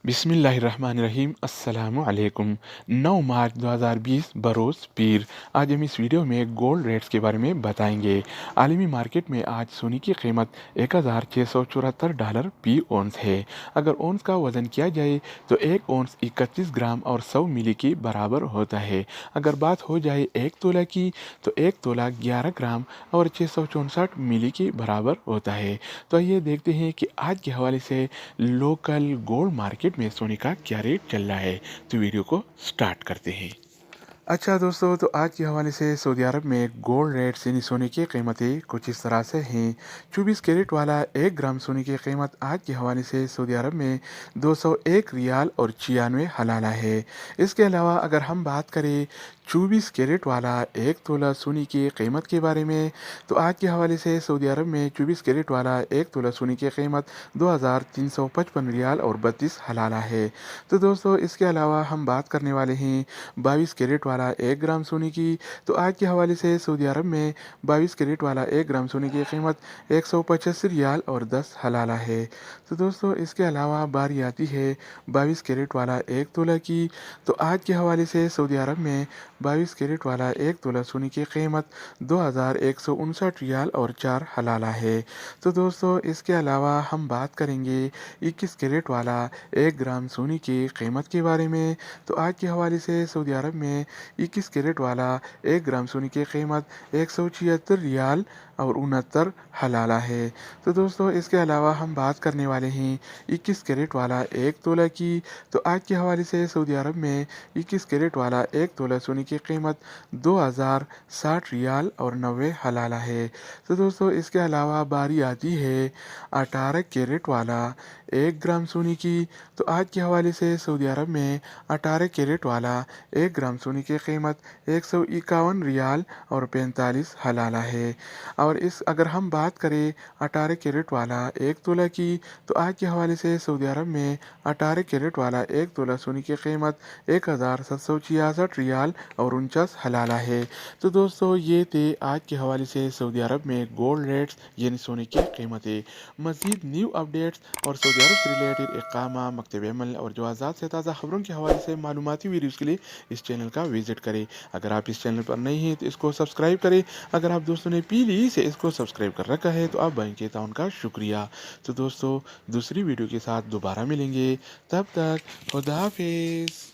बिस्मिल्लाहिर्रहमानिर्रहीम अस्सलामु अलैकुम। 9 मार्च 2020 बरोज़ पीर। आज हम इस वीडियो में गोल्ड रेट्स के बारे में बताएंगे। आलमी मार्केट में आज सोने की कीमत $1674 फी औंस है। अगर औंस का वज़न किया जाए तो एक औंस 31 ग्राम और 100 मिली के बराबर होता है। अगर बात हो जाए एक तोला की तो एक तोला 11 ग्राम और 664 मिली के बराबर होता है। तो आइए देखते हैं कि आज के हवाले से लोकल गोल्ड मार्केट में सोने का क्या रेट चल रहा है। तो वीडियो को स्टार्ट करते हैं। अच्छा दोस्तों, तो आज के हवाले से सऊदी अरब में गोल्ड रेट्स यानी सोने की कीमतें कुछ इस तरह से हैं। 24 कैरेट वाला 1 ग्राम सोने की कीमत आज के हवाले से सऊदी अरब में 201 रियाल और 96 हलाला है। इसके अलावा अगर हम बात करें 24 कैरेट वाला एक तोला सोने की कीमत के बारे में, तो आज के हवाले से सऊदी अरब में 24 कैरेट वाला एक तोला सोने की कीमत 2355 रियाल और 32 हलाला है। तो दोस्तों, इसके अलावा हम बात करने वाले हैं 22 कैरेट वाला 1 ग्राम सोने की। तो आज के हवाले से सऊदी अरब में 22 कैरेट वाला 1 ग्राम सोने की कीमत 185 रियाल और 10 हलाला है। तो दोस्तों, इसके अलावा बारी आती है 22 कैरेट वाला एक तोला की। तो आज के हवाले से सऊदी अरब में 22 कैरेट वाला एक तोला सोने की कीमत 2159 रियाल और 4 हलाला है। तो दोस्तों, इसके अलावा हम बात करेंगे 21 कैरेट वाला 1 ग्राम सोने की कीमत के बारे में। तो आज के हवाले से सऊदी अरब में 21 कैरेट वाला 1 ग्राम सोने की कीमत 176 रियाल और 69 हलाला है। तो दोस्तों, इसके अलावा हम बात करने वाले हैं 21 कैरेट वाला एक तोला की। तो आज के हवाले से सऊदी अरब में 21 कैरेट वाला एक तोला सोने की कीमत 2060 रियाल और 90 हलाला है। तो दोस्तों, इसके अलावा बारी आती है 18 कैरेट वाला 1 ग्राम सोने की। तो आज के हवाले से सऊदी अरब में 18 कैरेट वाला 1 ग्राम सोने की कीमत 151 रियाल और 45 हलाला है। और इस अगर हम बात करें 18 कैरेट वाला एक तोला की, तो आज के हवाले से सऊदी अरब में 18 कैरेट वाला एक तोला सोने की कीमत 1766 रियाल और 49 हलाला है। तो दोस्तों, ये थे आज के हवाले से सऊदी अरब में गोल्ड रेट्स यानी सोने की कीमतें। मज़ीद न्यू अपडेट्स और सऊदी अरब से रिलेटेड इक़ामा, मकतब अमल और जवाज़ात से ताज़ा खबरों के हवाले से मालूमाती वीडियोज़ के लिए इस चैनल का विज़िट करें। अगर आप इस चैनल पर नए हैं तो इसको सब्सक्राइब करें। अगर आप दोस्तों ने पीली से इसको सब्सक्राइब कर रखा है तो आप भाई के ताउन का शुक्रिया। तो दोस्तों, दूसरी वीडियो के साथ दोबारा मिलेंगे। तब तक खुदा हाफिज़।